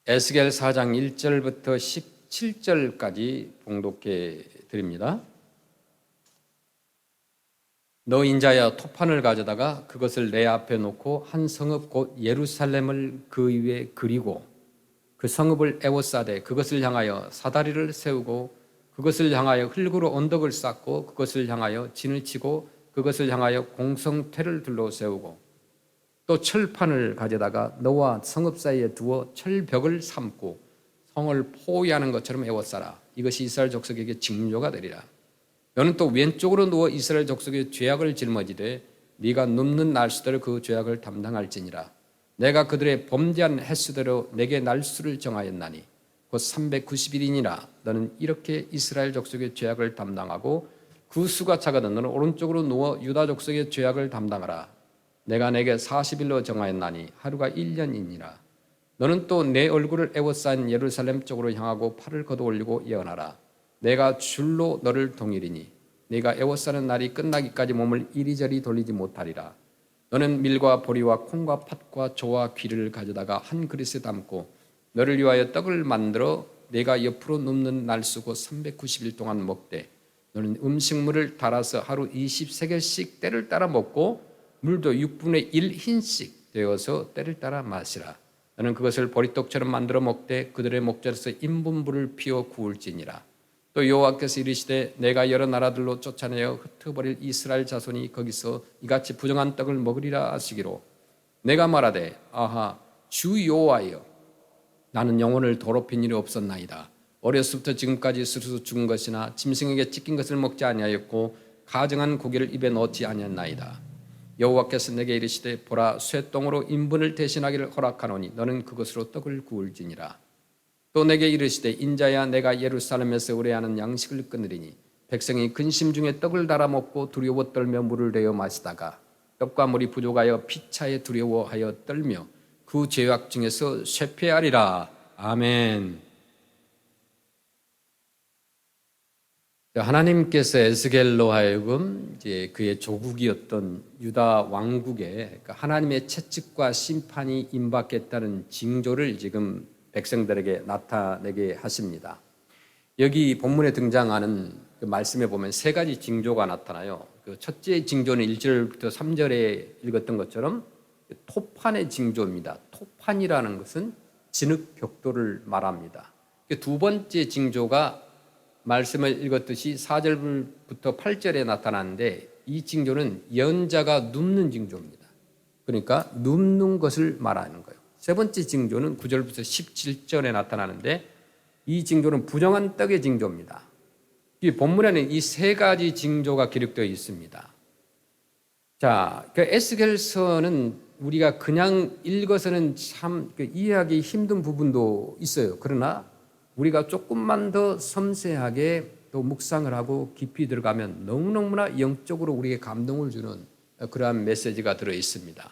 에스겔 4장 1절부터 17절까지 봉독해 드립니다. 너 인자야, 토판을 가져다가 그것을 내 앞에 놓고 한 성읍 곧 예루살렘을 그 위에 그리고 그 성읍을 에워싸되 그것을 향하여 사다리를 세우고 그것을 향하여 흙으로 언덕을 쌓고 그것을 향하여 진을 치고 그것을 향하여 공성퇴를 둘러 세우고 또 철판을 가져다가 너와 성읍 사이에 두어 철벽을 삼고 성을 포위하는 것처럼 에워싸라. 이것이 이스라엘 족속에게 징조가 되리라. 너는 또 왼쪽으로 누워 이스라엘 족속의 죄악을 짊어지되 네가 눕는 날수대로 그 죄악을 담당할지니라. 내가 그들의 범죄한 횟수대로 내게 날수를 정하였나니 곧 390일이니라. 너는 이렇게 이스라엘 족속의 죄악을 담당하고 그 수가 차거든 너는 오른쪽으로 누워 유다 족속의 죄악을 담당하라. 내가 내게 40일로 정하였나니 하루가 1년이니라. 너는 또 내 얼굴을 에워싼 예루살렘 쪽으로 향하고 팔을 걷어올리고 예언하라. 내가 줄로 너를 동일이니 네가 에워싸는 날이 끝나기까지 몸을 이리저리 돌리지 못하리라. 너는 밀과 보리와 콩과 팥과 조와 귀를 가져다가 한 그릇에 담고 너를 위하여 떡을 만들어 네가 옆으로 눕는 날수 곧 390일 동안 먹되 너는 음식물을 달아서 하루 20세겔씩 때를 따라 먹고 물도 6분의 1 흰씩 되어서 때를 따라 마시라. 너는 그것을 보리떡처럼 만들어 먹되 그들의 목전에서 인분불을 피워 구울지니라. 또 여호와께서 이르시되 내가 여러 나라들로 쫓아내어 흩어버릴 이스라엘 자손이 거기서 이같이 부정한 떡을 먹으리라 하시기로 내가 말하되 아하 주 여호와여 나는 영혼을 더럽힌 일이 없었나이다. 어렸을부터 지금까지 스스로 죽은 것이나 짐승에게 찢긴 것을 먹지 아니하였고 가증한 고기를 입에 넣지 아니하였나이다. 여호와께서 내게 이르시되 보라 쇠똥으로 인분을 대신하기를 허락하노니 너는 그것으로 떡을 구울지니라. 또 내게 이르시되 인자야 내가 예루살렘에서 의뢰하는 양식을 끊으리니 백성이 근심 중에 떡을 달아 먹고 두려워 떨며 물을 내어 마시다가 떡과 물이 부족하여 피차에 두려워하여 떨며 그 죄악 중에서 쇠폐하리라. 아멘. 하나님께서 에스겔로 하여금 이제 그의 조국이었던 유다 왕국에 하나님의 채찍과 심판이 임박했다는 징조를 지금 백성들에게 나타내게 하십니다. 여기 본문에 등장하는 그 말씀에 보면 세 가지 징조가 나타나요. 그 첫째 징조는 1절부터 3절에 읽었던 것처럼 토판의 징조입니다. 토판이라는 것은 진흙 벽돌을 말합니다. 두 번째 징조가 말씀을 읽었듯이 4절부터 8절에 나타나는데 이 징조는 예언자가 눕는 징조입니다. 그러니까 눕는 것을 말하는 거예요. 세 번째 징조는 9절부터 17절에 나타나는데 이 징조는 부정한 떡의 징조입니다. 이 본문에는 이 세 가지 징조가 기록되어 있습니다. 자, 그 에스겔서는 우리가 그냥 읽어서는 참 이해하기 힘든 부분도 있어요. 그러나 우리가 조금만 더 섬세하게 또 묵상을 하고 깊이 들어가면 너무너무나 영적으로 우리에게 감동을 주는 그러한 메시지가 들어 있습니다.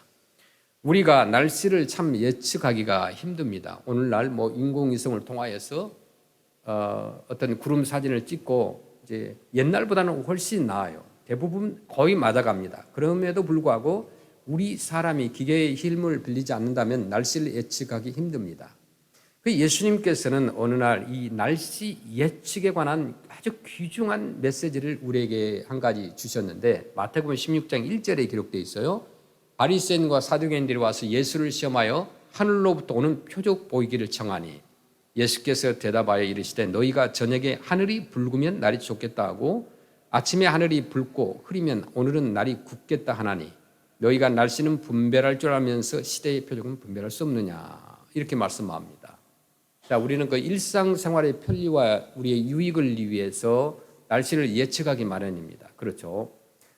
우리가 날씨를 참 예측하기가 힘듭니다. 오늘날 뭐 인공위성을 통하여서 어떤 구름 사진을 찍고 이제 옛날보다는 훨씬 나아요. 대부분 거의 맞아갑니다. 그럼에도 불구하고 우리 사람이 기계의 힘을 빌리지 않는다면 날씨를 예측하기 힘듭니다. 그 예수님께서는 어느 날 이 날씨 예측에 관한 아주 귀중한 메시지를 우리에게 한 가지 주셨는데 마태복음 16장 1절에 기록되어 있어요. 바리새인과 사두개인들이 와서 예수를 시험하여 하늘로부터 오는 표적 보이기를 청하니 예수께서 대답하여 이르시되 너희가 저녁에 하늘이 붉으면 날이 좋겠다 하고 아침에 하늘이 붉고 흐리면 오늘은 날이 굳겠다 하나니 너희가 날씨는 분별할 줄 알면서 시대의 표적은 분별할 수 없느냐 이렇게 말씀합니다. 자, 우리는 그 일상생활의 편리와 우리의 유익을 위해서 날씨를 예측하기 마련입니다. 그렇죠?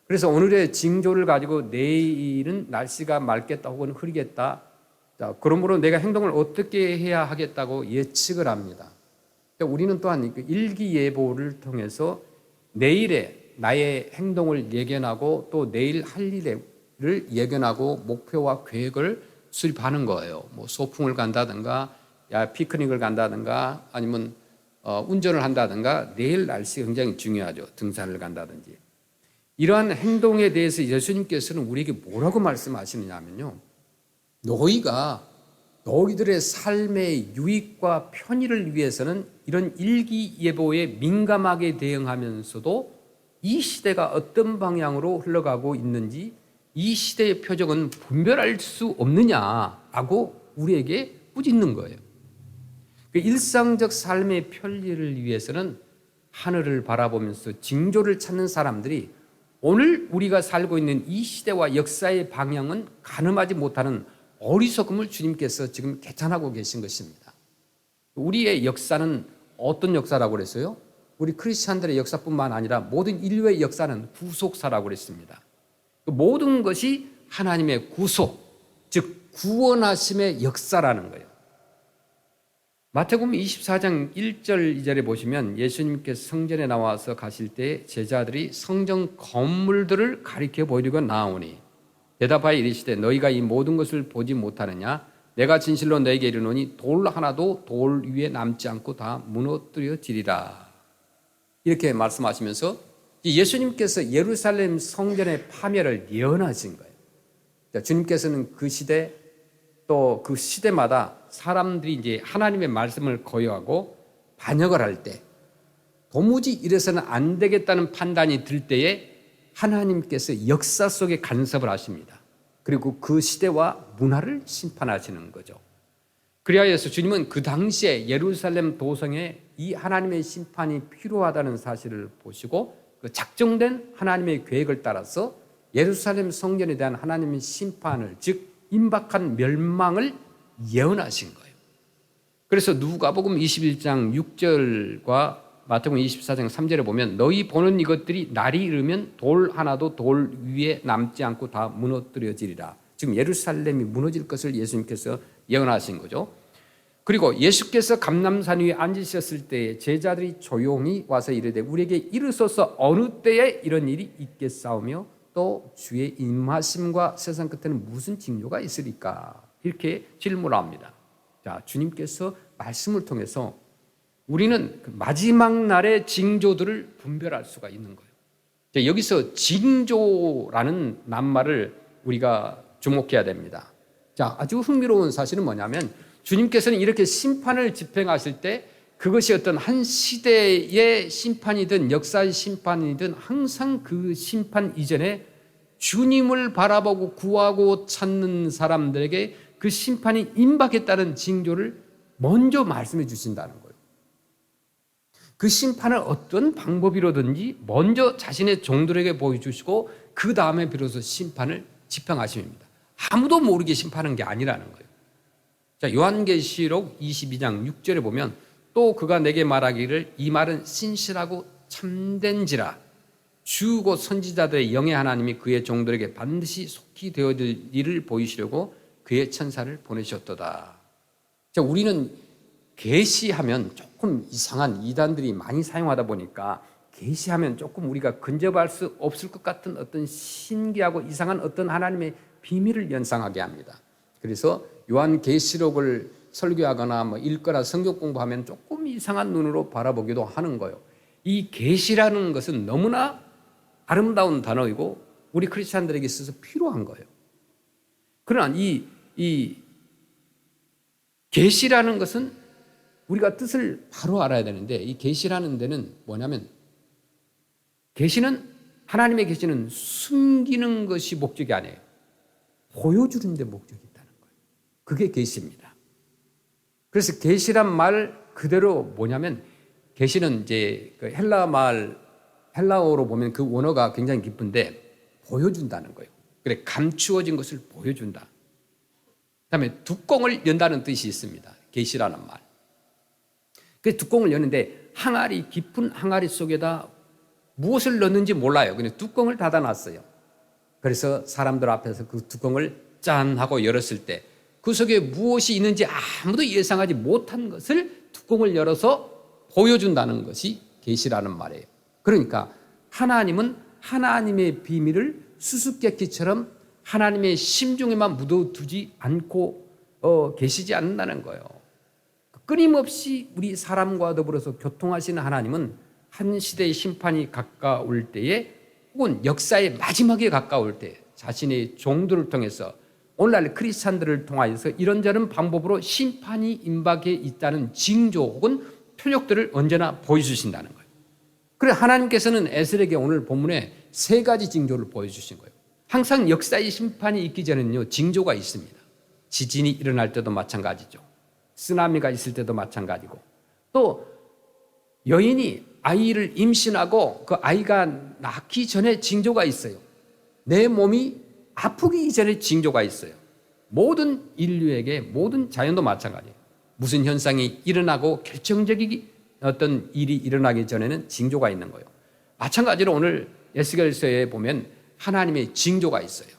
그래서 오늘의 징조를 가지고 내일은 날씨가 맑겠다 혹은 흐리겠다. 자, 그러므로 내가 행동을 어떻게 해야 하겠다고 예측을 합니다. 우리는 또한 일기예보를 통해서 내일의 나의 행동을 예견하고 또 내일 할 일을 예견하고 목표와 계획을 수립하는 거예요. 뭐 소풍을 간다든가 피크닉을 간다든가 아니면 운전을 한다든가 내일 날씨 굉장히 중요하죠. 등산을 간다든지. 이러한 행동에 대해서 예수님께서는 우리에게 뭐라고 말씀하시느냐 하면요. 너희가 너희들의 삶의 유익과 편의를 위해서는 이런 일기예보에 민감하게 대응하면서도 이 시대가 어떤 방향으로 흘러가고 있는지 이 시대의 표적은 분별할 수 없느냐라고 우리에게 꾸짖는 거예요. 그 일상적 삶의 편리를 위해서는 하늘을 바라보면서 징조를 찾는 사람들이 오늘 우리가 살고 있는 이 시대와 역사의 방향은 가늠하지 못하는 어리석음을 주님께서 지금 개탄하고 계신 것입니다. 우리의 역사는 어떤 역사라고 그랬어요? 우리 크리스찬들의 역사뿐만 아니라 모든 인류의 역사는 구속사라고 그랬습니다. 모든 것이 하나님의 구속, 즉 구원하심의 역사라는 거예요. 마태복음 24장 1절 2절에 보시면 예수님께서 성전에 나와서 가실 때 제자들이 성전 건물들을 가리켜 보이려고 나오니 대답하여 이르시되 너희가 이 모든 것을 보지 못하느냐? 내가 진실로 너희에게 이르노니 돌 하나도 돌 위에 남지 않고 다 무너뜨려지리라. 이렇게 말씀하시면서 예수님께서 예루살렘 성전의 파멸을 예언하신 거예요. 주님께서는 그 시대 또 그 시대마다 사람들이 이제 하나님의 말씀을 거역하고 반역을 할 때 도무지 이래서는 안 되겠다는 판단이 들 때에 하나님께서 역사 속에 간섭을 하십니다. 그리고 그 시대와 문화를 심판하시는 거죠. 그리하여서 주님은 그 당시에 예루살렘 도성에 이 하나님의 심판이 필요하다는 사실을 보시고 그 작정된 하나님의 계획을 따라서 예루살렘 성전에 대한 하나님의 심판을, 즉 임박한 멸망을 예언하신 거예요. 그래서 누가복음 21장 6절과 마태복음 24장 3절에 보면 너희 보는 이것들이 날이 이르면 돌 하나도 돌 위에 남지 않고 다 무너뜨려지리라. 지금 예루살렘이 무너질 것을 예수님께서 예언하신 거죠. 그리고 예수께서 감람산 위에 앉으셨을 때 제자들이 조용히 와서 이르되 우리에게 이르소서 어느 때에 이런 일이 있겠사오며 또 주의 임하심과 세상 끝에는 무슨 징조가 있으리까? 이렇게 질문합니다. 자, 주님께서 말씀을 통해서 우리는 마지막 날의 징조들을 분별할 수가 있는 거예요. 자, 여기서 징조라는 낱말을 우리가 주목해야 됩니다. 자, 아주 흥미로운 사실은 뭐냐면 주님께서는 이렇게 심판을 집행하실 때 그것이 어떤 한 시대의 심판이든 역사의 심판이든 항상 그 심판 이전에 주님을 바라보고 구하고 찾는 사람들에게 그 심판이 임박했다는 징조를 먼저 말씀해 주신다는 거예요. 그 심판을 어떤 방법이로든지 먼저 자신의 종들에게 보여주시고 그 다음에 비로소 심판을 집행하십니다. 아무도 모르게 심판하는 게 아니라는 거예요. 자, 요한계시록 22장 6절에 보면 또 그가 내게 말하기를 이 말은 신실하고 참된지라 주 곧 선지자들의 영의 하나님이 그의 종들에게 반드시 속히 되어질 일을 보이시려고 그의 천사를 보내셨도다. 자, 우리는 계시하면 조금 이상한 이단들이 많이 사용하다 보니까 계시하면 조금 우리가 근접할 수 없을 것 같은 어떤 신기하고 이상한 어떤 하나님의 비밀을 연상하게 합니다. 그래서 요한계시록을 설교하거나 뭐 읽거나 성경 공부하면 조금 이상한 눈으로 바라보기도 하는 거예요. 이 계시라는 것은 너무나 아름다운 단어이고 우리 크리스찬들에게 있어서 필요한 거예요. 그러나 이 계시라는 것은 우리가 뜻을 바로 알아야 되는데 이 계시라는 데는 뭐냐면 계시는 하나님의 계시는 숨기는 것이 목적이 아니에요. 보여주는 데 목적이 있다는 거예요. 그게 계시입니다. 그래서 계시란 말 그대로 뭐냐면 계시는 이제 그 헬라어로 보면 그 원어가 굉장히 깊은데 보여준다는 거예요. 그래 감추어진 것을 보여준다. 그다음에 뚜껑을 연다는 뜻이 있습니다. 계시라는 말. 그 뚜껑을 여는데 항아리 깊은 항아리 속에다 무엇을 넣는지 몰라요. 그냥 뚜껑을 닫아놨어요. 그래서 사람들 앞에서 그 뚜껑을 짠 하고 열었을 때 그 속에 무엇이 있는지 아무도 예상하지 못한 것을 뚜껑을 열어서 보여준다는 것이 계시라는 말이에요. 그러니까 하나님은 하나님의 비밀을 수수께끼처럼 하나님의 심중에만 묻어두지 않고 계시지 않는다는 거예요. 끊임없이 우리 사람과 더불어서 교통하시는 하나님은 한 시대의 심판이 가까울 때에 혹은 역사의 마지막에 가까울 때 자신의 종들을 통해서 오늘날 크리스찬들을 통하여서 이런저런 방법으로 심판이 임박해 있다는 징조 혹은 표적들을 언제나 보여주신다는 거예요. 그래 하나님께서는 에스겔에게 오늘 본문에 세 가지 징조를 보여주신 거예요. 항상 역사의 심판이 있기 전에는요 징조가 있습니다. 지진이 일어날 때도 마찬가지죠. 쓰나미가 있을 때도 마찬가지고, 또 여인이 아이를 임신하고 그 아이가 낳기 전에 징조가 있어요. 내 몸이 아프기 이전에 징조가 있어요. 모든 인류에게, 모든 자연도 마찬가지예요. 무슨 현상이 일어나고 결정적인 어떤 일이 일어나기 전에는 징조가 있는 거예요. 마찬가지로 오늘 에스겔서에 보면 하나님의 징조가 있어요.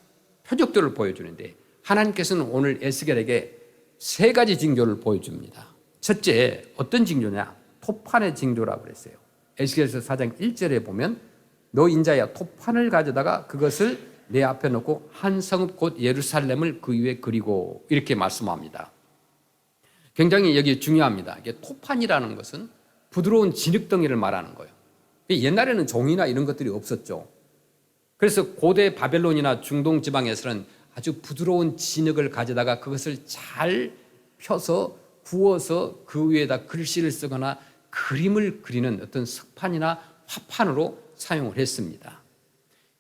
표적들을 보여주는데 하나님께서는 오늘 에스겔에게 세 가지 징조를 보여줍니다. 첫째, 어떤 징조냐? 토판의 징조라고 그랬어요. 에스겔서 4장 1절에 보면 너 인자야 토판을 가져다가 그것을 내 앞에 놓고 한 성읍 곧 예루살렘을 그 위에 그리고, 이렇게 말씀합니다. 굉장히 여기 중요합니다. 이게 토판이라는 것은 부드러운 진흙덩이를 말하는 거예요. 옛날에는 종이나 이런 것들이 없었죠. 그래서 고대 바벨론이나 중동 지방에서는 아주 부드러운 진흙을 가져다가 그것을 잘 펴서 구워서 그 위에다 글씨를 쓰거나 그림을 그리는 어떤 석판이나 화판으로 사용을 했습니다.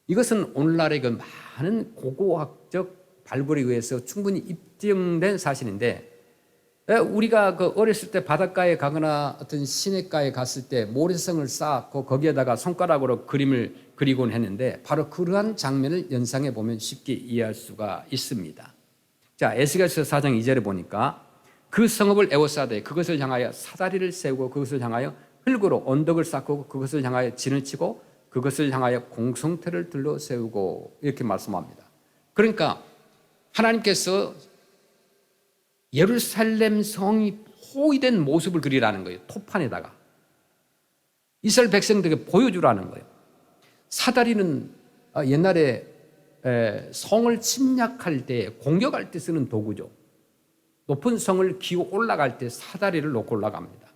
이것은 오늘날의 그 많은 고고학적 발굴에 의해서 충분히 입증된 사실인데, 우리가 그 어렸을 때 바닷가에 가거나 어떤 시냇가에 갔을 때 모래성을 쌓고 거기에다가 손가락으로 그림을 그리곤 했는데 바로 그러한 장면을 연상해 보면 쉽게 이해할 수가 있습니다. 자, 에스겔서 4장 2절에 보니까 그 성읍을 에워싸되 그것을 향하여 사다리를 세우고 그것을 향하여 흙으로 언덕을 쌓고 그것을 향하여 진을 치고 그것을 향하여 공성태를 들러 세우고, 이렇게 말씀합니다. 그러니까 하나님께서 예루살렘 성이 포위된 모습을 그리라는 거예요. 토판에다가 이스라엘 백성들에게 보여주라는 거예요. 사다리는 옛날에 성을 침략할 때, 공격할 때 쓰는 도구죠. 높은 성을 기어 올라갈 때 사다리를 놓고 올라갑니다.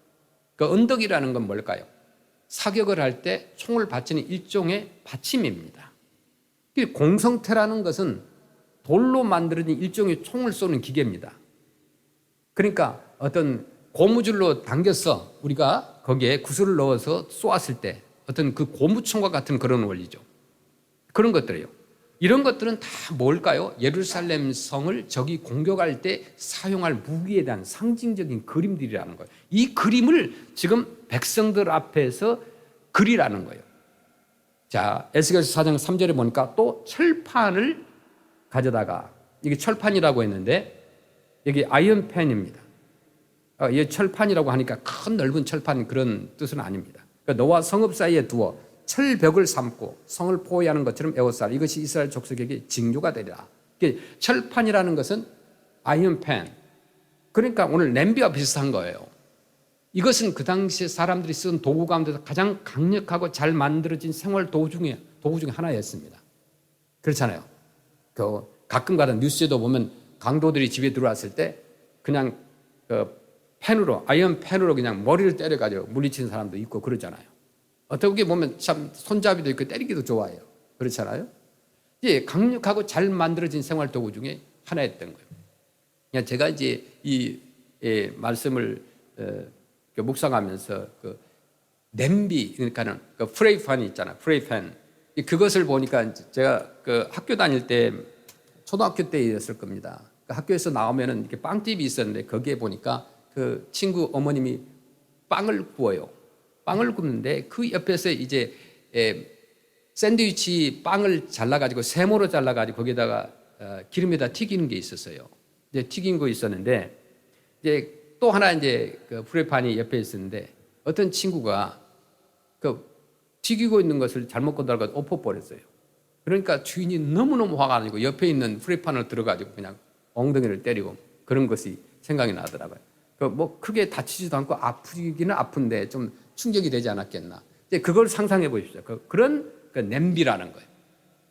그 언덕이라는 건 뭘까요? 사격을 할 때 총을 받치는 일종의 받침입니다. 공성태라는 것은 돌로 만들어진 일종의 총을 쏘는 기계입니다. 그러니까 어떤 고무줄로 당겨서 우리가 거기에 구슬을 넣어서 쏘았을 때 어떤 그 고무총과 같은 그런 원리죠. 그런 것들이에요. 이런 것들은 다 뭘까요? 예루살렘 성을 적이 공격할 때 사용할 무기에 대한 상징적인 그림들이라는 거예요. 이 그림을 지금 백성들 앞에서 그리라는 거예요. 자, 에스겔서 4장 3절에 보니까 또 철판을 가져다가, 이게 철판이라고 했는데 여기 아이언펜입니다. 이 철판이라고 하니까 큰 넓은 철판 그런 뜻은 아닙니다. 그러니까 너와 성읍 사이에 두어 철벽을 삼고 성을 포위하는 것처럼 에워싸라. 이것이 이스라엘 족속에게 징조가 되리라. 철판이라는 것은 아이언펜, 그러니까 오늘 냄비와 비슷한 거예요. 이것은 그 당시에 사람들이 쓴 도구 가운데서 가장 강력하고 잘 만들어진 생활 도구 중에 하나였습니다. 그렇잖아요. 가끔 가다 뉴스에도 보면 강도들이 집에 들어왔을 때 그냥 펜으로, 아이언펜으로 그냥 머리를 때려가지고 물리치는 사람도 있고 그러잖아요. 어떻게 보면 참 손잡이도 있고 때리기도 좋아해요. 그렇잖아요. 이제 강력하고 잘 만들어진 생활 도구 중에 하나였던 거예요. 제가 이제 이 말씀을 묵상하면서 그 냄비, 그러니까는 그 프라이팬이 있잖아요. 프라이팬. 그것을 보니까 제가 그 학교 다닐 때 초등학교 때였을 겁니다. 그 학교에서 나오면은 이렇게 빵집이 있었는데 거기에 보니까 그 친구 어머님이 빵을 구워요. 빵을 굽는데 그 옆에서 이제 샌드위치 빵을 잘라가지고 세모로 잘라가지고 거기다가 기름에다 튀기는 게 있었어요. 이제 튀긴 거 있었는데 이제 또 하나 이제 그 프라이팬이 옆에 있었는데 어떤 친구가 그 튀기고 있는 것을 잘못 건드려서 엎어버렸어요. 그러니까 주인이 너무너무 화가 나고 옆에 있는 프라이팬을 들어가지고 그냥 엉덩이를 때리고 그런 것이 생각이 나더라고요. 뭐 크게 다치지도 않고 아프기는 아픈데 좀 충격이 되지 않았겠나. 이제 그걸 상상해 보십시오. 그런 냄비라는 거예요.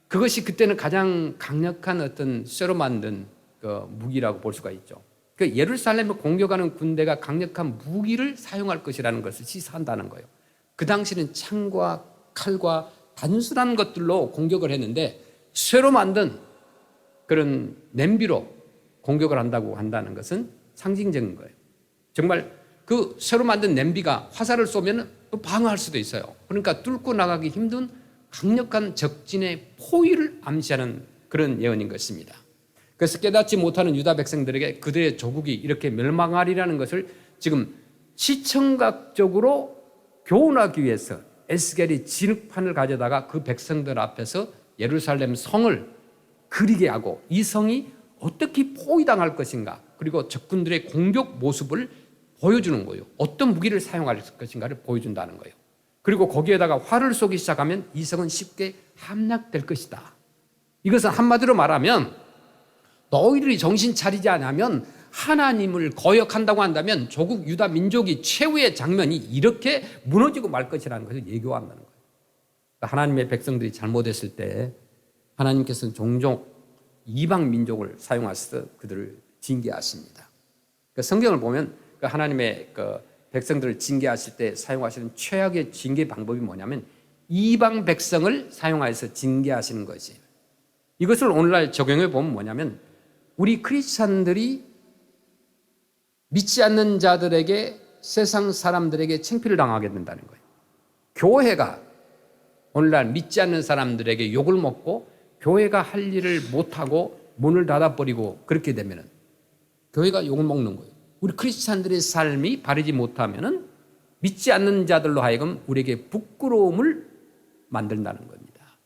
그것이 그때는 가장 강력한 어떤 쇠로 만든 그 무기라고 볼 수가 있죠. 예루살렘을 공격하는 군대가 강력한 무기를 사용할 것이라는 것을 시사한다는 거예요. 그 당시는 창과 칼과 단순한 것들로 공격을 했는데 쇠로 만든 그런 냄비로 공격을 한다는 것은 상징적인 거예요. 정말 그 새로 만든 냄비가 화살을 쏘면 또 방어할 수도 있어요. 그러니까 뚫고 나가기 힘든 강력한 적진의 포위를 암시하는 그런 예언인 것입니다. 그래서 깨닫지 못하는 유다 백성들에게 그들의 조국이 이렇게 멸망하리라는 것을 지금 시청각적으로 교훈하기 위해서 에스겔이 진흙판을 가져다가 그 백성들 앞에서 예루살렘 성을 그리게 하고 이 성이 어떻게 포위당할 것인가, 그리고 적군들의 공격 모습을 보여주는 거예요. 어떤 무기를 사용할 것인가를 보여준다는 거예요. 그리고 거기에다가 활을 쏘기 시작하면 이 성은 쉽게 함락될 것이다. 이것은 한마디로 말하면 너희들이 정신 차리지 않으면 하나님을 거역한다고 한다면 조국 유다 민족이 최후의 장면이 이렇게 무너지고 말 것이라는 것을 예고한다는 거예요. 하나님의 백성들이 잘못했을 때 하나님께서는 종종 이방 민족을 사용하셔서 그들을 징계하십니다. 성경을 보면 하나님의 백성들을 징계하실 때 사용하시는 최악의 징계 방법이 뭐냐면 이방 백성을 사용하여서 징계하시는 것이에요. 이것을 오늘날 적용해 보면 뭐냐면 우리 크리스찬들이 믿지 않는 자들에게, 세상 사람들에게 창피를 당하게 된다는 거예요. 교회가 오늘날 믿지 않는 사람들에게 욕을 먹고 교회가 할 일을 못하고 문을 닫아버리고 그렇게 되면 교회가 욕을 먹는 거예요. 우리 크리스찬들의 삶이 바르지 못하면 믿지 않는 자들로 하여금 우리에게 부끄러움을 만든다는 겁니다.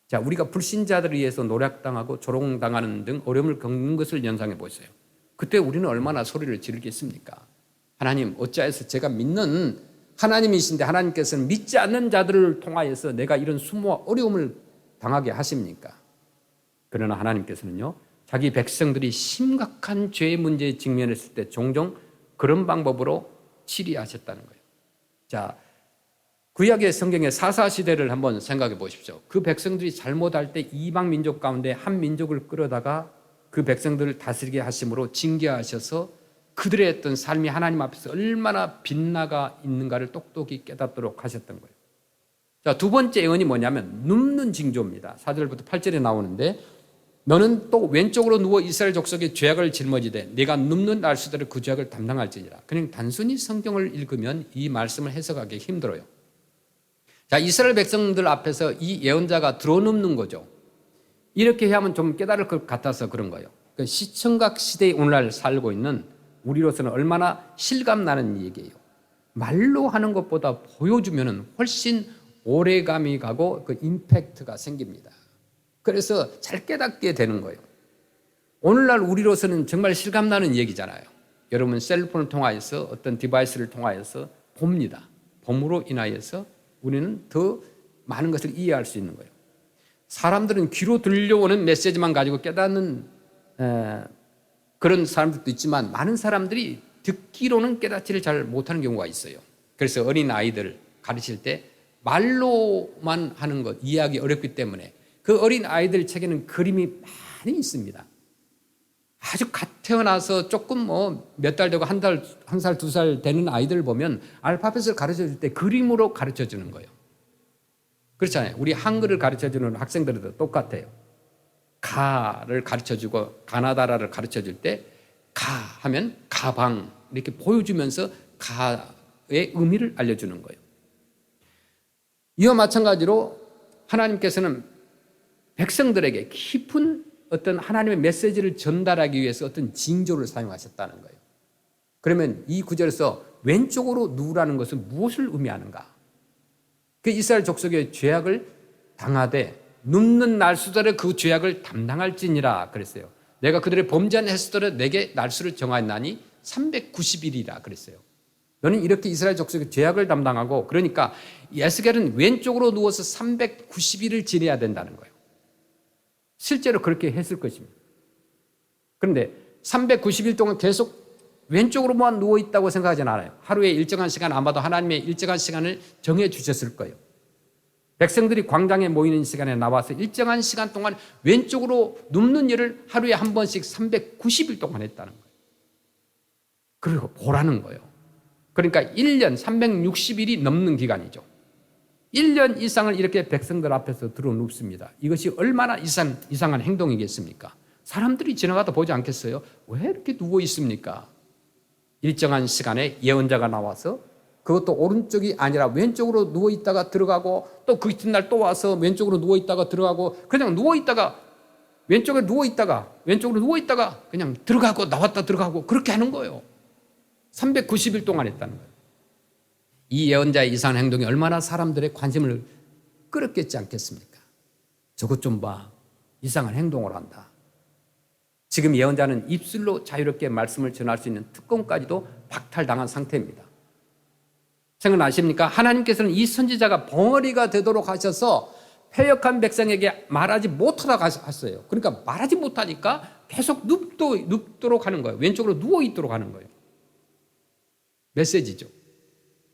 자, 우리가 불신자들에 의해서 노략당하고 조롱당하는 등 어려움을 겪는 것을 연상해 보세요. 그때 우리는 얼마나 소리를 지르겠습니까? 하나님, 어찌하여서 제가 믿는 하나님이신데 하나님께서는 믿지 않는 자들을 통하여서 내가 이런 수모와 어려움을 당하게 하십니까? 그러나 하나님께서는요, 자기 백성들이 심각한 죄의 문제에 직면했을 때 종종 그런 방법으로 치리하셨다는 거예요. 자, 구약의 성경의 사사시대를 한번 생각해 보십시오. 그 백성들이 잘못할 때 이방 민족 가운데 한 민족을 끌어다가 그 백성들을 다스리게 하심으로 징계하셔서 그들의 어떤 삶이 하나님 앞에서 얼마나 빗나가 있는가를 똑똑히 깨닫도록 하셨던 거예요. 자, 두 번째 예언이 뭐냐면 눕는 징조입니다. 4절부터 8절에 나오는데 너는 또 왼쪽으로 누워 이스라엘 족속의 죄악을 짊어지되 네가 눕는 날수대로 그 죄악을 담당할지니라. 그냥 단순히 성경을 읽으면 이 말씀을 해석하기 힘들어요. 자, 이스라엘 백성들 앞에서 이 예언자가 들어눕는 거죠. 이렇게 해야 하면 좀 깨달을 것 같아서 그런 거예요. 그러니까 시청각 시대에 오늘날 살고 있는 우리로서는 얼마나 실감나는 얘기예요. 말로 하는 것보다 보여주면 훨씬 오래감이 가고 그 임팩트가 생깁니다. 그래서 잘 깨닫게 되는 거예요. 오늘날 우리로서는 정말 실감나는 얘기잖아요. 여러분 셀폰을 통하여서 어떤 디바이스를 통하여서 봅니다. 봄으로 인하여서 우리는 더 많은 것을 이해할 수 있는 거예요. 사람들은 귀로 들려오는 메시지만 가지고 깨닫는 그런 사람들도 있지만 많은 사람들이 듣기로는 깨닫지를 잘 못하는 경우가 있어요. 그래서 어린 아이들 가르칠 때 말로만 하는 것 이해하기 어렵기 때문에 그 어린 아이들 책에는 그림이 많이 있습니다. 아주 갓 태어나서 조금 몇 달 되고 한 살, 두 살 되는 아이들 보면 알파벳을 가르쳐 줄 때 그림으로 가르쳐 주는 거예요. 그렇잖아요. 우리 한글을 가르쳐 주는 학생들도 똑같아요. 가를 가르쳐 주고 가나다라를 가르쳐 줄 때 가 하면 가방 이렇게 보여주면서 가의 의미를 알려주는 거예요. 이와 마찬가지로 하나님께서는 백성들에게 깊은 어떤 하나님의 메시지를 전달하기 위해서 어떤 징조를 사용하셨다는 거예요. 그러면 이 구절에서 왼쪽으로 누우라는 것은 무엇을 의미하는가? 그 이스라엘 족속의 죄악을 당하되 눕는 날수대로 그 죄악을 담당할지니라 그랬어요. 내가 그들의 범죄한 횟수대로 내게 날수를 정하였나니 390일이라 그랬어요. 너는 이렇게 이스라엘 족속의 죄악을 담당하고, 그러니까 에스겔은 왼쪽으로 누워서 390일을 지내야 된다는 거예요. 실제로 그렇게 했을 것입니다. 그런데 390일 동안 계속 왼쪽으로만 누워있다고 생각하지는 않아요. 하루에 일정한 시간, 아마도 하나님의 일정한 시간을 정해 주셨을 거예요. 백성들이 광장에 모이는 시간에 나와서 일정한 시간 동안 왼쪽으로 눕는 일을 하루에 한 번씩 390일 동안 했다는 거예요. 그리고 보라는 거예요. 그러니까 1년 360일이 넘는 기간이죠. 1년 이상을 이렇게 백성들 앞에서 들어 눕습니다. 이것이 얼마나 이상한 행동이겠습니까? 사람들이 지나가다 보지 않겠어요? 왜 이렇게 누워 있습니까? 일정한 시간에 예언자가 나와서 그것도 오른쪽이 아니라 왼쪽으로 누워 있다가 들어가고 또 그 이튿날 또 와서 왼쪽으로 누워 있다가 들어가고 그냥 누워 있다가 왼쪽에 누워 있다가 왼쪽으로 누워 있다가 그냥 들어가고 나왔다 들어가고 그렇게 하는 거예요. 390일 동안 했다는 거예요. 이 예언자의 이상한 행동이 얼마나 사람들의 관심을 끌었겠지 않겠습니까? 저것 좀 봐. 이상한 행동을 한다. 지금 예언자는 입술로 자유롭게 말씀을 전할 수 있는 특권까지도 박탈당한 상태입니다. 생각나십니까? 하나님께서는 이 선지자가 벙어리가 되도록 하셔서 패역한 백성에게 말하지 못하도록 하셨어요. 그러니까 말하지 못하니까 계속 눕도록 하는 거예요. 왼쪽으로 누워있도록 하는 거예요. 메시지죠.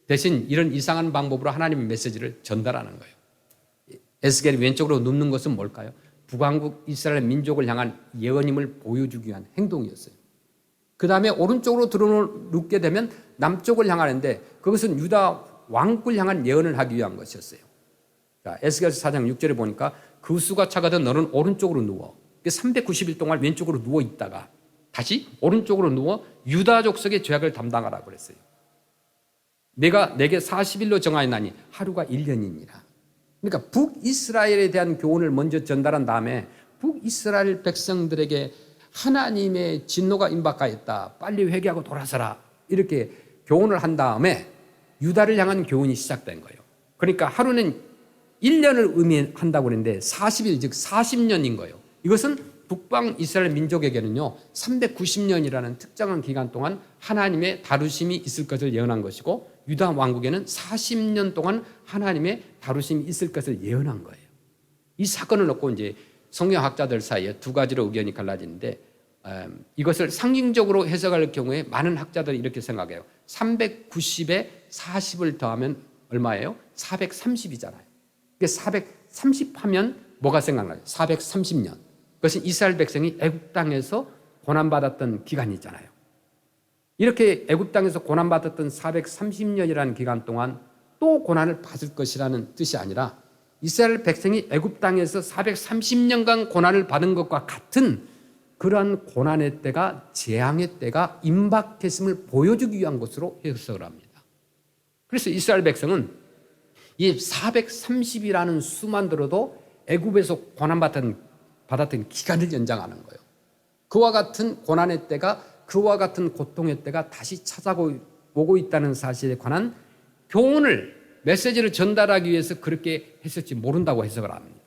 대신 이런 이상한 방법으로 하나님의 메시지를 전달하는 거예요. 에스겔이 왼쪽으로 눕는 것은 뭘까요? 북왕국 이스라엘 민족을 향한 예언임을 보여주기 위한 행동이었어요. 그 다음에 오른쪽으로 눕게 되면 남쪽을 향하는데 그것은 유다 왕국을 향한 예언을 하기 위한 것이었어요. 자, 에스겔서 4장 6절에 보니까 그 수가 차거든 너는 오른쪽으로 누워. 390일 동안 왼쪽으로 누워 있다가 다시 오른쪽으로 누워 유다 족속의 죄악을 담당하라고 그랬어요. 내가 내게 40일로 정하였나니 하루가 1년이니라. 그러니까 북이스라엘에 대한 교훈을 먼저 전달한 다음에 북이스라엘 백성들에게 하나님의 진노가 임박하였다. 빨리 회개하고 돌아서라. 이렇게 교훈을 한 다음에 유다를 향한 교훈이 시작된 거예요. 그러니까 하루는 1년을 의미한다고 그랬는데 40일 즉 40년인 거예요. 이것은 북방 이스라엘 민족에게는요 390년이라는 특정한 기간 동안 하나님의 다루심이 있을 것을 예언한 것이고 유다 왕국에는 40년 동안 하나님의 다루심이 있을 것을 예언한 거예요. 이 사건을 놓고 이제 성경학자들 사이에 두 가지로 의견이 갈라지는데 이것을 상징적으로 해석할 경우에 많은 학자들이 이렇게 생각해요. 390에 40을 더하면 얼마예요? 430이잖아요. 430 하면 뭐가 생각나요? 430년. 그것은 이스라엘 백성이 애굽 땅에서 고난받았던 기간이잖아요. 이렇게 애굽 땅에서 고난받았던 430년이라는 기간 동안 또 고난을 받을 것이라는 뜻이 아니라 이스라엘 백성이 애굽 땅에서 430년간 고난을 받은 것과 같은 그러한 고난의 때가 재앙의 때가 임박했음을 보여주기 위한 것으로 해석을 합니다. 그래서 이스라엘 백성은 이 430이라는 수만 들어도 애굽에서 고난받았던 기간을 연장하는 거예요. 그와 같은 고난의 때가 그와 같은 고통의 때가 다시 찾아오고 있다는 사실에 관한 교훈을 메시지를 전달하기 위해서 그렇게 했을지 모른다고 해석을 합니다.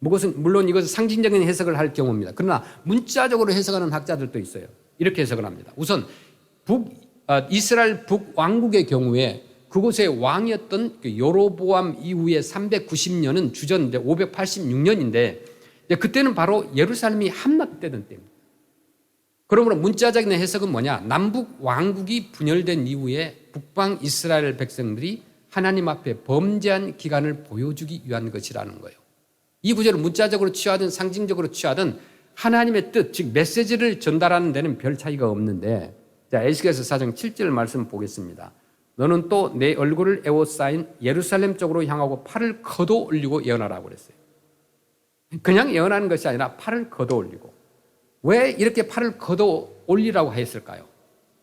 물론 이것은 상징적인 해석을 할 경우입니다. 그러나 문자적으로 해석하는 학자들도 있어요. 이렇게 해석을 합니다. 우선 이스라엘 북왕국의 경우에 그곳의 왕이었던 여로보암 이후의 390년은 주전인데 586년인데 그때는 바로 예루살렘이 함락되던 때입니다. 그러므로 문자적인 해석은 뭐냐? 남북 왕국이 분열된 이후에 북방 이스라엘 백성들이 하나님 앞에 범죄한 기간을 보여주기 위한 것이라는 거예요. 이 구절을 문자적으로 취하든 상징적으로 취하든 하나님의 뜻, 즉 메시지를 전달하는 데는 별 차이가 없는데 자, 에스겔서 4장 7절 말씀 보겠습니다. 너는 또 내 얼굴을 에워싸인 예루살렘 쪽으로 향하고 팔을 걷어 올리고 예언하라고 그랬어요. 그냥 예언하는 것이 아니라 팔을 걷어 올리고. 왜 이렇게 팔을 걷어 올리라고 했을까요?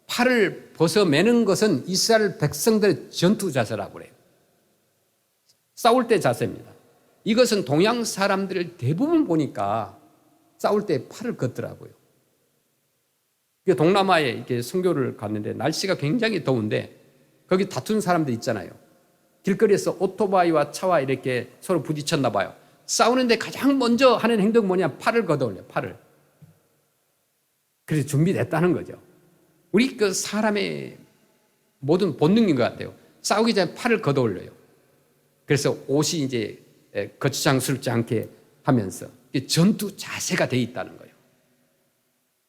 팔을 벗어매는 것은 이스라엘 백성들의 전투 자세라고 그래요. 싸울 때 자세입니다. 이것은 동양 사람들을 대부분 보니까 싸울 때 팔을 걷더라고요. 동남아에 이렇게 선교를 갔는데 날씨가 굉장히 더운데 거기 다툰 사람들 있잖아요. 길거리에서 오토바이와 차와 이렇게 서로 부딪혔나 봐요. 싸우는데 가장 먼저 하는 행동은 뭐냐? 팔을 걷어 올려요. 팔을. 그래서 준비됐다는 거죠. 우리 그 사람의 모든 본능인 것 같아요. 싸우기 전에 팔을 걷어 올려요. 그래서 옷이 이제 거추장스럽지 않게 하면서 전투 자세가 돼 있다는 거예요.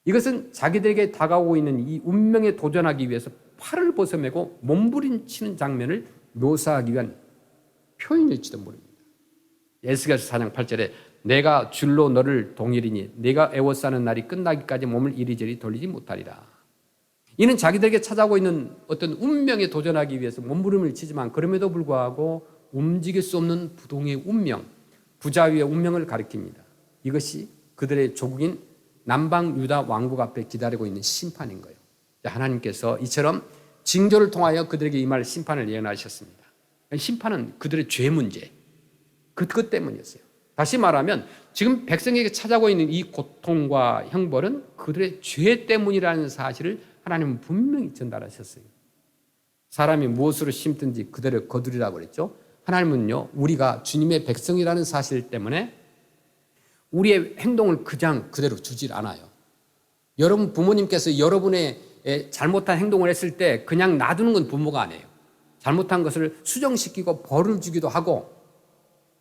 이것은 자기들에게 다가오고 있는 이 운명에 도전하기 위해서 팔을 벗어매고 몸부림치는 장면을 묘사하기 위한 표현일지도 모릅니다. 에스겔서 4장 8절에 내가 줄로 너를 동일이니 내가 애워싸는 날이 끝나기까지 몸을 이리저리 돌리지 못하리라. 이는 자기들에게 찾아오고 있는 어떤 운명에 도전하기 위해서 몸부림을 치지만 그럼에도 불구하고 움직일 수 없는 부동의 운명, 부자위의 운명을 가리킵니다. 이것이 그들의 조국인 남방 유다 왕국 앞에 기다리고 있는 심판인 거예요. 하나님께서 이처럼 징조를 통하여 그들에게 임할 심판을 예언하셨습니다. 심판은 그들의 죄 문제, 그것 때문이었어요. 다시 말하면 지금 백성에게 찾아오고 있는 이 고통과 형벌은 그들의 죄 때문이라는 사실을 하나님은 분명히 전달하셨어요. 사람이 무엇으로 심든지 그대로 거두리라고 그랬죠. 하나님은요, 우리가 주님의 백성이라는 사실 때문에 우리의 행동을 그냥 그대로 주질 않아요. 여러분 부모님께서 여러분의 잘못한 행동을 했을 때 그냥 놔두는 건 부모가 아니에요. 잘못한 것을 수정시키고 벌을 주기도 하고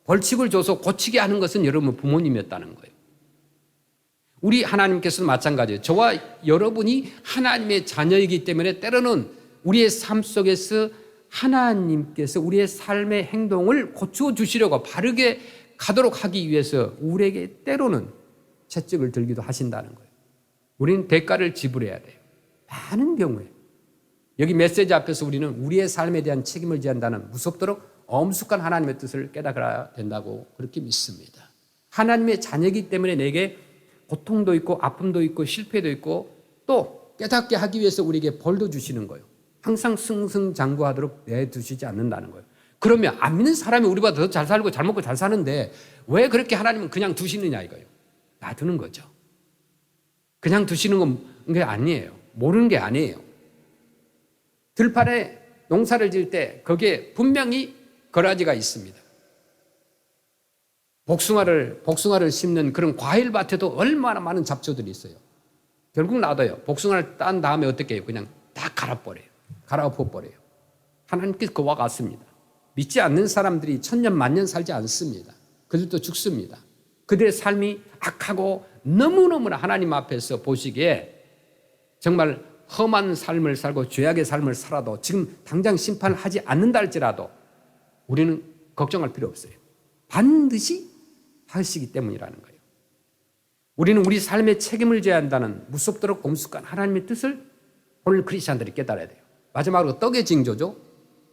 벌칙을 줘서 고치게 하는 것은 여러분 부모님이었다는 거예요. 우리 하나님께서도 마찬가지예요. 저와 여러분이 하나님의 자녀이기 때문에 때로는 우리의 삶 속에서 하나님께서 우리의 삶의 행동을 고쳐 주시려고 바르게 가도록 하기 위해서 우리에게 때로는 채찍을 들기도 하신다는 거예요. 우리는 대가를 지불해야 돼요. 많은 경우에 여기 메시지 앞에서 우리는 우리의 삶에 대한 책임을 지한다는 무섭도록 엄숙한 하나님의 뜻을 깨달아야 된다고 그렇게 믿습니다. 하나님의 자녀이기 때문에 내게 고통도 있고 아픔도 있고 실패도 있고 또 깨닫게 하기 위해서 우리에게 벌도 주시는 거예요. 항상 승승장구하도록 내두시지 않는다는 거예요. 그러면 안 믿는 사람이 우리보다 더 잘 살고 잘 먹고 잘 사는데 왜 그렇게 하나님은 그냥 두시느냐 이거예요. 놔두는 거죠. 그냥 두시는 게 아니에요. 모르는 게 아니에요. 들판에 농사를 지을 때 거기에 분명히 거라지가 있습니다. 복숭아를 심는 그런 과일밭에도 얼마나 많은 잡초들이 있어요. 결국 놔둬요. 복숭아를 딴 다음에 어떻게 해요? 그냥 다 갈아버려요. 갈아엎어버려요. 하나님께서 그와 같습니다. 믿지 않는 사람들이 천년 만년 살지 않습니다. 그들도 죽습니다. 그들의 삶이 악하고 너무너무나 하나님 앞에서 보시기에 정말 험한 삶을 살고 죄악의 삶을 살아도 지금 당장 심판을 하지 않는다 할지라도 우리는 걱정할 필요 없어요. 반드시 하시기 때문이라는 거예요. 우리는 우리 삶의 책임을 져야 한다는 무섭도록 엄숙한 하나님의 뜻을 오늘 크리스찬들이 깨달아야 돼요. 마지막으로 떡의 징조죠.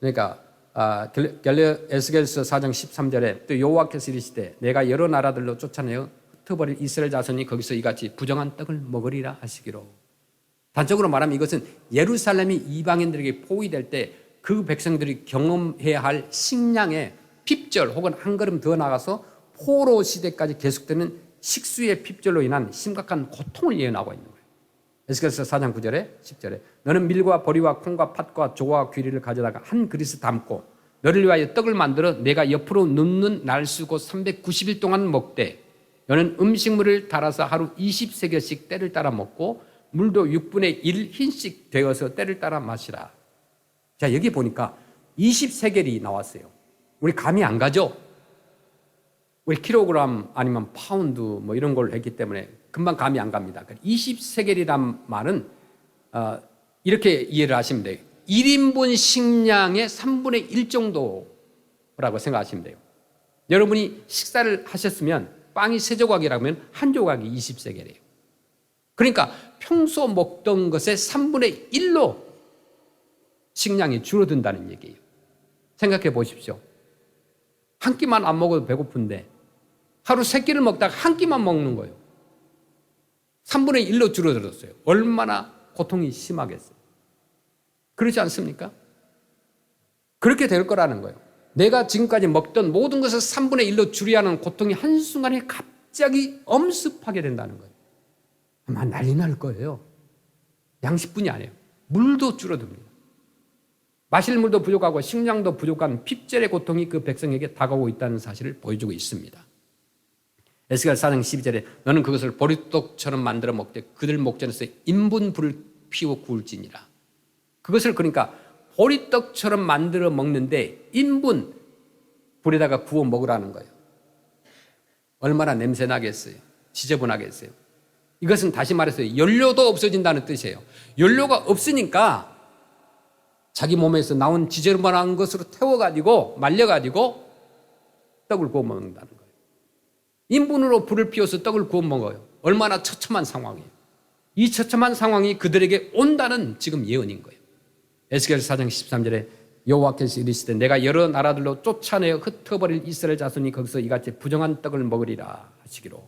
그러니까 에스겔서 4장 13절에 또 여호와께서 이르시되 내가 여러 나라들로 쫓아내어 흩어버릴 이스라엘 자손이 거기서 이같이 부정한 떡을 먹으리라 하시기로. 단적으로 말하면 이것은 예루살렘이 이방인들에게 포위될 때 그 백성들이 경험해야 할 식량의 핍절 혹은 한 걸음 더 나가서 포로 시대까지 계속되는 식수의 핍절로 인한 심각한 고통을 예언하고 있는 거예요. 에스겔서 4장 9절에 10절에 너는 밀과 보리와 콩과 팥과 조와 귀리를 가져다가 한 그릇에 담고 너를 위하여 떡을 만들어 내가 옆으로 눕는 날 쓰고 390일 동안 먹되 너는 음식물을 달아서 하루 20세겔씩 때를 따라 먹고 물도 6분의 1 흰씩 되어서 때를 따라 마시라. 자, 여기 보니까 20세겔이 나왔어요. 우리 감이 안 가죠? 우리 킬로그램 아니면 파운드 뭐 이런 걸 했기 때문에 금방 감이 안 갑니다. 20세겔이란 말은 이렇게 이해를 하시면 돼요. 1인분 식량의 3분의 1 정도라고 생각하시면 돼요. 여러분이 식사를 하셨으면 빵이 3조각이라면 한 조각이 20세겔이에요. 그러니까 평소 먹던 것의 3분의 1로 식량이 줄어든다는 얘기예요. 생각해 보십시오. 한 끼만 안 먹어도 배고픈데 하루 3끼를 먹다가 한 끼만 먹는 거예요. 3분의 1로 줄어들었어요. 얼마나 고통이 심하겠어요. 그렇지 않습니까? 그렇게 될 거라는 거예요. 내가 지금까지 먹던 모든 것을 3분의 1로 줄여야 하는 고통이 한순간에 갑자기 엄습하게 된다는 거예요. 아마 난리 날 거예요. 양식뿐이 아니에요. 물도 줄어듭니다. 마실 물도 부족하고 식량도 부족한 핍절의 고통이 그 백성에게 다가오고 있다는 사실을 보여주고 있습니다. 에스겔 4장 12절에 너는 그것을 보리떡처럼 만들어 먹되 그들 목전에서 인분불을 피워 구울지니라. 그것을 그러니까 보리떡처럼 만들어 먹는데 인분 불에다가 구워 먹으라는 거예요. 얼마나 냄새 나겠어요. 지저분하겠어요. 이것은 다시 말해서 연료도 없어진다는 뜻이에요. 연료가 없으니까 자기 몸에서 나온 지저분한 것으로 태워가지고 말려가지고 떡을 구워 먹는다는 거예요. 인분으로 불을 피워서 떡을 구워 먹어요. 얼마나 처참한 상황이에요. 이 처참한 상황이 그들에게 온다는 지금 예언인 거예요. 에스겔 4장 13절에 여호와께서 이르시되 내가 여러 나라들로 쫓아내어 흩어버릴 이스라엘 자손이 거기서 이같이 부정한 떡을 먹으리라 하시기로.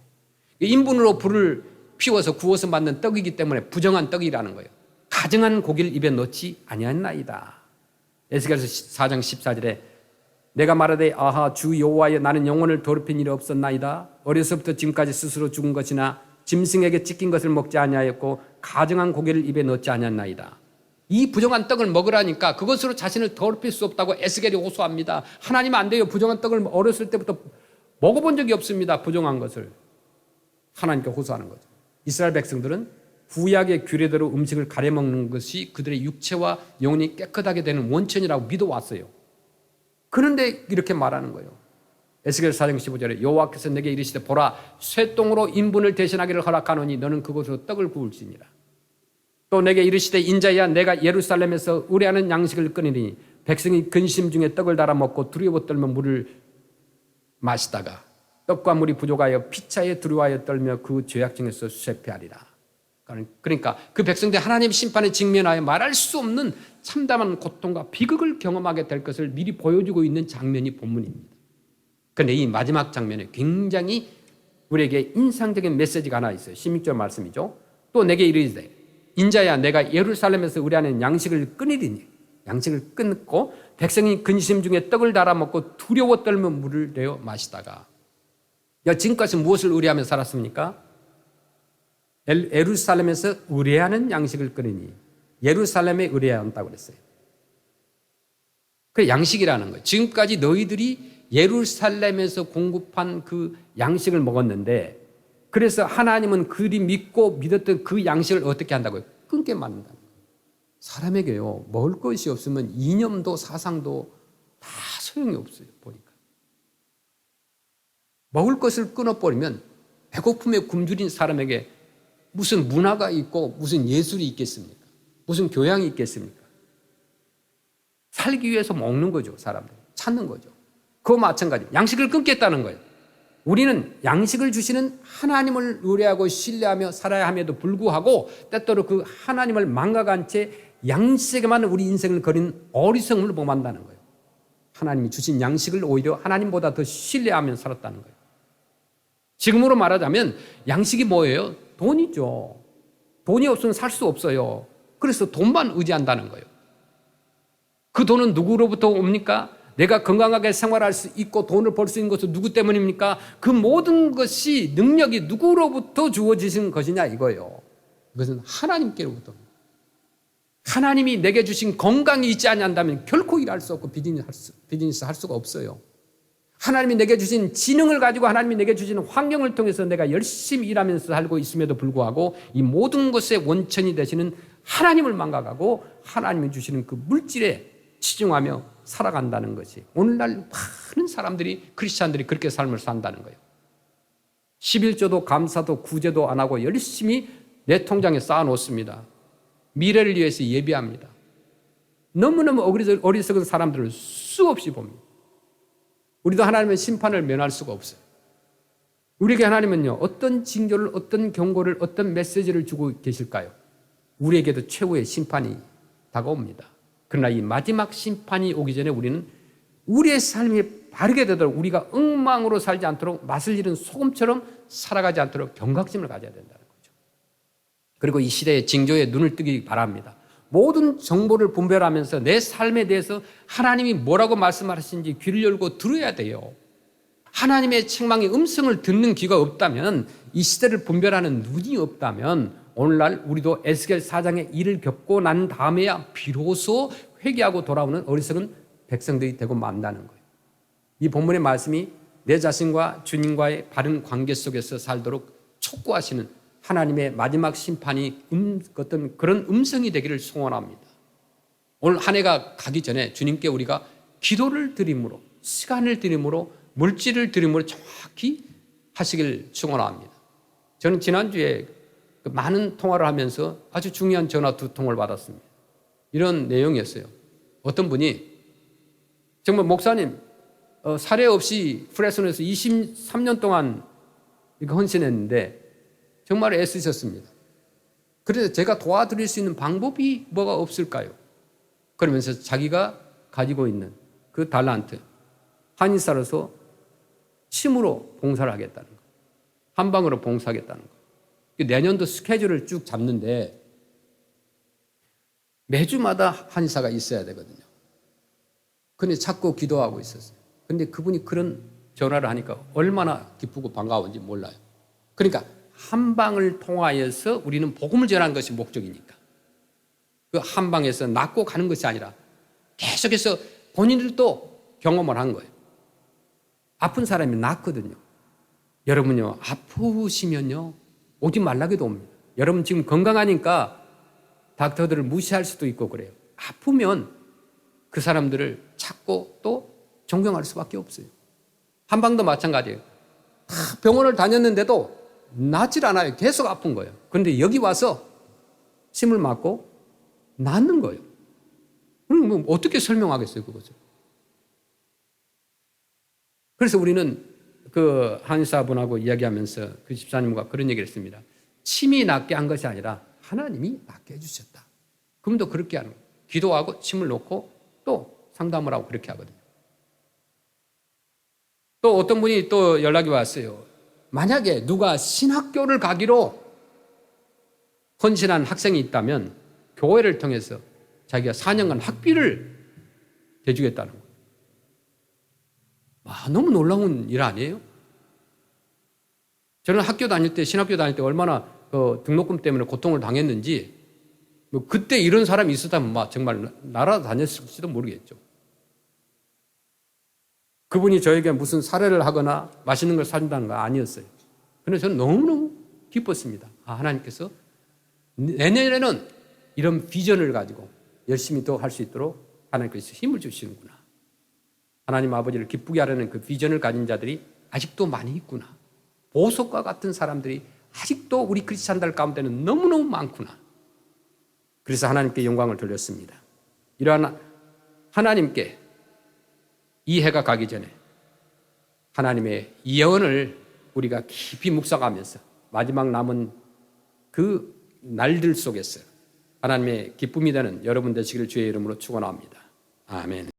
인분으로 불을 피워서 구워서 만든 떡이기 때문에 부정한 떡이라는 거예요. 가증한 고기를 입에 넣지 아니하였나이다. 에스겔서 4장 14절에 내가 말하되 아하 주 여호와여 나는 영혼을 더럽힌 일이 없었나이다. 어려서부터 지금까지 스스로 죽은 것이나 짐승에게 찢긴 것을 먹지 아니하였고 가증한 고기를 입에 넣지 아니하였나이다. 이 부정한 떡을 먹으라니까 그것으로 자신을 더럽힐 수 없다고 에스겔이 호소합니다. 하나님 안 돼요. 부정한 떡을 어렸을 때부터 먹어본 적이 없습니다. 부정한 것을 하나님께 호소하는 거죠. 이스라엘 백성들은 구약의 규례대로 음식을 가려 먹는 것이 그들의 육체와 영혼이 깨끗하게 되는 원천이라고 믿어왔어요. 그런데 이렇게 말하는 거예요. 에스겔 4장 15절에 여호와께서 내게 이르시되 보라 쇠똥으로 인분을 대신하기를 허락하노니 너는 그곳으로 떡을 구울지니라. 또 내게 이르시되 인자야 내가 예루살렘에서 의뢰하는 양식을 끊으니 백성이 근심 중에 떡을 달아 먹고 두려워 떨며 물을 마시다가 떡과 물이 부족하여 피차에 두려워하여 떨며 그 죄악 중에서 쇠폐하리라. 그러니까 그 백성들이 하나님의 심판에 직면하여 말할 수 없는 참담한 고통과 비극을 경험하게 될 것을 미리 보여주고 있는 장면이 본문입니다. 그런데 이 마지막 장면에 굉장히 우리에게 인상적인 메시지가 하나 있어요. 16절 말씀이죠. 또 내게 이르시되 인자야 내가 예루살렘에서 의뢰하는 양식을 끊으리니 양식을 끊고 백성이 근심 중에 떡을 달아 먹고 두려워 떨며 물을 내어 마시다가 지금까지 무엇을 의뢰하며 살았습니까? 예루살렘에서 의뢰하는 양식을 끊으니 예루살렘에 의뢰한다고 그랬어요. 그 양식이라는 거예요. 지금까지 너희들이 예루살렘에서 공급한 그 양식을 먹었는데 그래서 하나님은 그들이 믿고 믿었던 그 양식을 어떻게 한다고요? 끊게 만든다는 거예요. 사람에게요 먹을 것이 없으면 이념도 사상도 다 소용이 없어요. 보니까 먹을 것을 끊어버리면 배고픔에 굶주린 사람에게 무슨 문화가 있고 무슨 예술이 있겠습니까? 무슨 교양이 있겠습니까? 살기 위해서 먹는 거죠. 사람들 찾는 거죠. 그거 마찬가지 양식을 끊겠다는 거예요. 우리는 양식을 주시는 하나님을 의뢰하고 신뢰하며 살아야 함에도 불구하고 때때로 그 하나님을 망각한 채 양식에만 우리 인생을 거린 어리석음을 범한다는 거예요. 하나님이 주신 양식을 오히려 하나님보다 더 신뢰하며 살았다는 거예요. 지금으로 말하자면 양식이 뭐예요? 돈이죠. 돈이 없으면 살 수 없어요. 그래서 돈만 의지한다는 거예요. 그 돈은 누구로부터 옵니까? 내가 건강하게 생활할 수 있고 돈을 벌 수 있는 것은 누구 때문입니까? 그 모든 것이 능력이 누구로부터 주어지신 것이냐 이거예요. 이것은 하나님께로부터. 하나님이 내게 주신 건강이 있지 않는다면 결코 일할 수 없고 비즈니스 할 수가 없어요. 하나님이 내게 주신 지능을 가지고 하나님이 내게 주신 환경을 통해서 내가 열심히 일하면서 살고 있음에도 불구하고 이 모든 것의 원천이 되시는 하나님을 망각하고 하나님이 주시는 그 물질에 치중하며 살아간다는 것이 오늘날 많은 사람들이 크리스찬들이 그렇게 삶을 산다는 거예요. 11조도 감사도 구제도 안 하고 열심히 내 통장에 쌓아놓습니다. 미래를 위해서 예비합니다. 너무너무 어리석은 사람들을 수없이 봅니다. 우리도 하나님의 심판을 면할 수가 없어요. 우리에게 하나님은요 어떤 징조를 어떤 경고를 어떤 메시지를 주고 계실까요? 우리에게도 최후의 심판이 다가옵니다. 그러나 이 마지막 심판이 오기 전에 우리는 우리의 삶이 바르게 되도록 우리가 엉망으로 살지 않도록 맛을 잃은 소금처럼 살아가지 않도록 경각심을 가져야 된다는 거죠. 그리고 이 시대의 징조에 눈을 뜨기 바랍니다. 모든 정보를 분별하면서 내 삶에 대해서 하나님이 뭐라고 말씀하시는지 귀를 열고 들어야 돼요. 하나님의 책망의 음성을 듣는 귀가 없다면 이 시대를 분별하는 눈이 없다면 오늘날 우리도 에스겔 4장의 일을 겪고 난 다음에야 비로소 회개하고 돌아오는 어리석은 백성들이 되고 만다는 거예요. 이 본문의 말씀이 내 자신과 주님과의 바른 관계 속에서 살도록 촉구하시는 하나님의 마지막 심판이 어떤 그런 음성이 되기를 소원합니다. 오늘 한 해가 가기 전에 주님께 우리가 기도를 드림으로 시간을 드림으로 물질을 드림으로 정확히 하시길 축원합니다. 저는 지난주에 많은 통화를 하면서 아주 중요한 전화 2통을 받았습니다. 이런 내용이었어요. 어떤 분이 정말 목사님 사례 없이 프레슨에서 23년 동안 헌신했는데 정말 애쓰셨습니다. 그래서 제가 도와드릴 수 있는 방법이 뭐가 없을까요? 그러면서 자기가 가지고 있는 그 달란트 한인사로서 힘으로 봉사를 하겠다는 거, 한 방으로 봉사하겠다는 거. 내년도 스케줄을 쭉 잡는데 매주마다 한의사가 있어야 되거든요. 근데 자꾸 기도하고 있었어요. 근데 그분이 그런 전화를 하니까 얼마나 기쁘고 반가운지 몰라요. 그러니까 한방을 통하여서 우리는 복음을 전하는 것이 목적이니까. 그 한방에서 낫고 가는 것이 아니라 계속해서 본인들도 경험을 한 거예요. 아픈 사람이 낫거든요. 여러분요, 아프시면요, 오지 말라고 해도 옵니다. 여러분 지금 건강하니까 닥터들을 무시할 수도 있고 그래요. 아프면 그 사람들을 찾고 또 존경할 수밖에 없어요. 한방도 마찬가지예요. 다 병원을 다녔는데도 낫질 않아요. 계속 아픈 거예요. 그런데 여기 와서 침을 맞고 낫는 거예요. 그럼 뭐 어떻게 설명하겠어요, 그것을? 그래서 우리는 그 한의사분하고 이야기하면서 그 집사님과 그런 얘기를 했습니다. 침이 낫게 한 것이 아니라 하나님이 낫게 해주셨다. 그분도 그렇게 하는 거예요. 기도하고 침을 놓고 또 상담을 하고 그렇게 하거든요. 또 어떤 분이 또 연락이 왔어요. 만약에 누가 신학교를 가기로 헌신한 학생이 있다면 교회를 통해서 자기가 4년간 학비를 대주겠다는 거예요. 너무 놀라운 일 아니에요? 저는 학교 다닐 때, 신학교 다닐 때 얼마나 등록금 때문에 고통을 당했는지, 그때 이런 사람이 있었다면 정말 날아다녔을지도 모르겠죠. 그분이 저에게 무슨 사례를 하거나 맛있는 걸 사준다는 거 아니었어요. 그런데 저는 너무너무 기뻤습니다. 하나님께서 내년에는 이런 비전을 가지고 열심히 더 할 수 있도록 하나님께서 힘을 주시는구나. 하나님 아버지를 기쁘게 하려는 그 비전을 가진 자들이 아직도 많이 있구나. 보석과 같은 사람들이 아직도 우리 크리스찬들 가운데는 너무너무 많구나. 그래서 하나님께 영광을 돌렸습니다. 이러한 하나님께 이 해가 가기 전에 하나님의 예언을 우리가 깊이 묵상하면서 마지막 남은 그 날들 속에서 하나님의 기쁨이 되는 여러분 되시기를 주의 이름으로 축원합니다. 아멘.